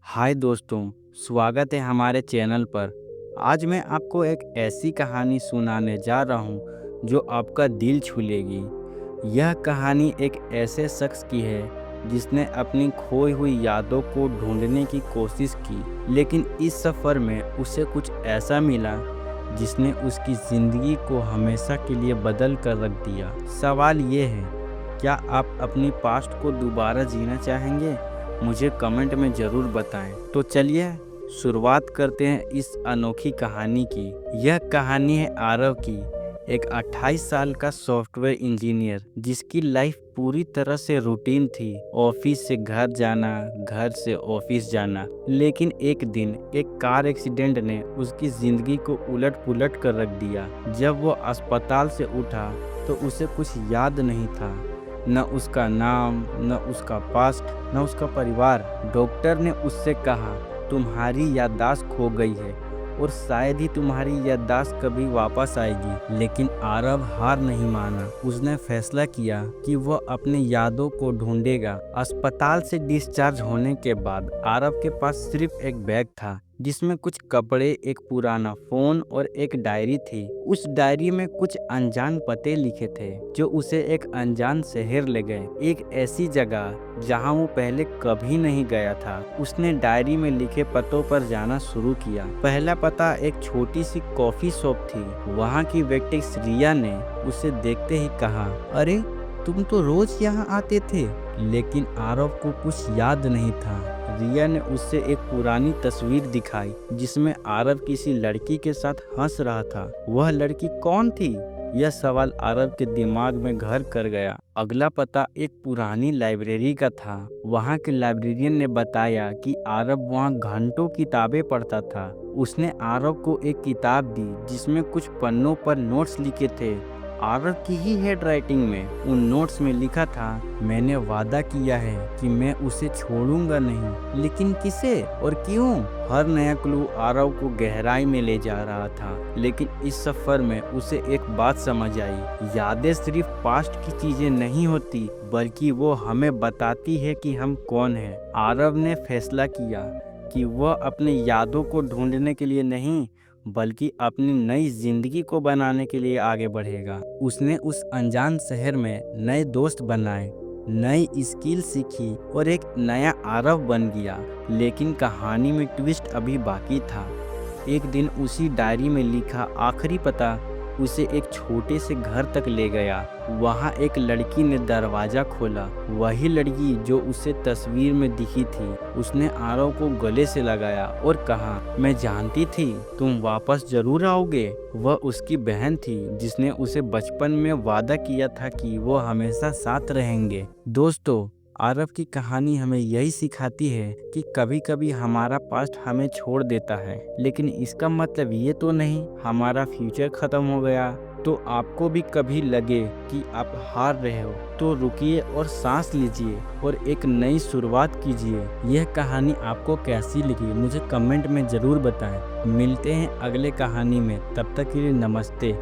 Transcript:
हाय दोस्तों, स्वागत है हमारे चैनल पर। आज मैं आपको एक ऐसी कहानी सुनाने जा रहा हूँ जो आपका दिल छू लेगी। यह कहानी एक ऐसे शख्स की है जिसने अपनी खोई हुई यादों को ढूंढने की कोशिश की, लेकिन इस सफ़र में उसे कुछ ऐसा मिला जिसने उसकी ज़िंदगी को हमेशा के लिए बदल कर रख दिया। सवाल ये है, क्या आप अपनी पास्ट को दोबारा जीना चाहेंगे? मुझे कमेंट में ज़रूर बताएं। तो चलिए शुरुआत करते हैं इस अनोखी कहानी की। यह कहानी है आरव की, एक 28 साल का सॉफ्टवेयर इंजीनियर जिसकी लाइफ पूरी तरह से रूटीन थी। ऑफिस से घर जाना, घर से ऑफिस जाना। लेकिन एक दिन एक कार एक्सीडेंट ने उसकी ज़िंदगी को उलट पुलट कर रख दिया। जब वो अस्पताल से उठा तो उसे कुछ याद नहीं था, न उसका नाम, न उसका पास्ट, न उसका परिवार। डॉक्टर ने उससे कहा, तुम्हारी याददाश्त खो गई है और शायद ही तुम्हारी याददाश्त कभी वापस आएगी। लेकिन आरव हार नहीं माना। उसने फैसला किया कि वह अपनी यादों को ढूंढेगा। अस्पताल से डिस्चार्ज होने के बाद आरव के पास सिर्फ एक बैग था जिसमें कुछ कपड़े, एक पुराना फोन और एक डायरी थी। उस डायरी में कुछ अनजान पते लिखे थे जो उसे एक अनजान शहर ले गए, एक ऐसी जगह जहां वो पहले कभी नहीं गया था। उसने डायरी में लिखे पतों पर जाना शुरू किया। पहला पता एक छोटी सी कॉफी शॉप थी। वहां की वेट्रेस रिया ने उसे देखते ही कहा, अरे तुम तो रोज यहाँ आते थे। लेकिन आरव को कुछ याद नहीं था। रिया ने उससे एक पुरानी तस्वीर दिखाई जिसमें आरव किसी लड़की के साथ हंस रहा था। वह लड़की कौन थी? यह सवाल आरव के दिमाग में घर कर गया। अगला पता एक पुरानी लाइब्रेरी का था। वहाँ के लाइब्रेरियन ने बताया कि आरव वहाँ घंटों किताबें पढ़ता था। उसने आरव को एक किताब दी जिसमें कुछ पन्नों पर नोट्स लिखे थे। आरव की ही हैंड राइटिंग में। उन नोट्स में लिखा था, मैंने वादा किया है कि मैं उसे छोड़ूंगा नहीं, लेकिन किसे और क्यों? हर नया क्लू आरव को गहराई में ले जा रहा था। लेकिन इस सफर में उसे एक बात समझ आई, यादें सिर्फ पास्ट की चीजें नहीं होती, बल्कि वो हमें बताती है कि हम कौन हैं। आरव ने फैसला किया कि वह अपनी यादों को ढूंढने के लिए नहीं, बल्कि अपनी नई जिंदगी को बनाने के लिए आगे बढ़ेगा। उसने उस अनजान शहर में नए दोस्त बनाए, नई स्किल सीखी और एक नया आरव बन गया। लेकिन कहानी में ट्विस्ट अभी बाकी था। एक दिन उसी डायरी में लिखा आखिरी पता उसे एक छोटे से घर तक ले गया। वहाँ एक लड़की ने दरवाजा खोला, वही लड़की जो उसे तस्वीर में दिखी थी। उसने आरव को गले से लगाया और कहा, मैं जानती थी तुम वापस जरूर आओगे। वह उसकी बहन थी जिसने उसे बचपन में वादा किया था कि वो हमेशा साथ रहेंगे। दोस्तों, आरव की कहानी हमें यही सिखाती है कि कभी कभी हमारा पास्ट हमें छोड़ देता है, लेकिन इसका मतलब ये तो नहीं हमारा फ्यूचर खत्म हो गया। तो आपको भी कभी लगे कि आप हार रहे हो तो रुकिए और सांस लीजिए और एक नई शुरुआत कीजिए। यह कहानी आपको कैसी लगी मुझे कमेंट में ज़रूर बताएं। मिलते हैं अगले कहानी में, तब तक के लिए नमस्ते।